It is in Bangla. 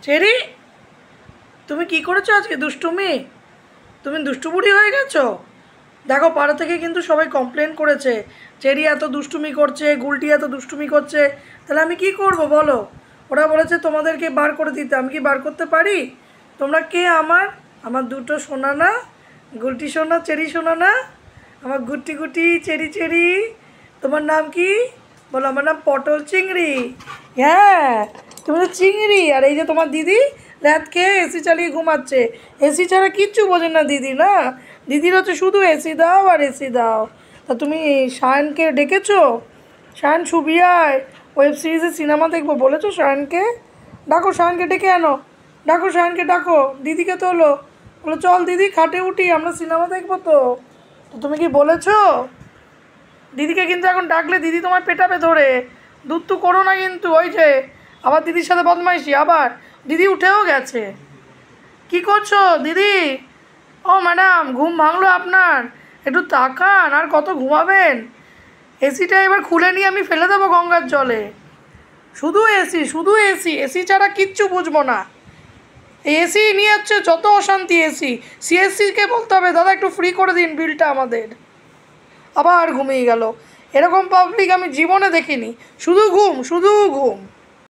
চেরি, তুমি কি করেছো আজকে? দুষ্টুমি, তুমি দুষ্টুবুড়ি হয়ে গেছো। দেখো, পাড়া থেকে কিন্তু সবাই কমপ্লেন করেছে চেরি এত দুষ্টুমি করছে, গুলটি এত দুষ্টুমি করছে। তাহলে আমি কি করব বলো? ওরা বলেছে তোমাদেরকে বার করে দিতে, আমি কি বার করতে পারি? তোমরা কে? আমার আমার দুটো সোনা না? গুলটি সোনা, চেরি সোনা না? আমার গুটি গুটি, চেরি চেরি। তোমার নাম কি? বলো। আমার নাম পটল চিংড়ি। হ্যাঁ, তুমি তো চিংড়ি। আর এই যে তোমার দিদি, রাত খেয়ে এসি চালিয়ে ঘুমাচ্ছে। এসি ছাড়া কিচ্ছু বোঝে না দিদি, না? দিদির হচ্ছে শুধু এসি দাও আর এসি দাও। তা তুমি শায়ানকে ডেকেছো? শায়ান সুবিয়ায় ওয়েব সিরিজে সিনেমা দেখবো বলেছো শায়ানকে? ডাকো শায়ানকে, ডেকে আনো। ডাকো শায়ানকে, ডাকো। দিদিকে তোলো, বলো চল দিদি খাটে উঠি, আমরা সিনেমা দেখবো তো। তো তুমি কি বলেছো? দিদিকে কিন্তু এখন ডাকলে দিদি তোমার পেটাবে ধরে। দুধ করো না কিন্তু। ওই যে আবার দিদির সাথে বদমাইশি, আবার দিদি উঠেও গেছে। কি করছো দিদি? ও ম্যাডাম, ঘুম ভাঙলো আপনার? একটু তাকান, আর কত ঘুমাবেন? এসিটা এবার খুলে নিয়ে আমি ফেলে দেবো গঙ্গার জলে। শুধু এসি, শুধু এসি, এসি ছাড়া কিচ্ছু বুঝবো না। এসি নিয়ে হচ্ছে যত অশান্তি। এসি, সিএসসিকে বলতে হবে দাদা একটু ফ্রি করে দিন বিলটা আমাদের। আবার ঘুমিয়ে গেল। এরকম পাবলিক আমি জীবনে দেখিনি। শুধু ঘুম, শুধু ঘুম।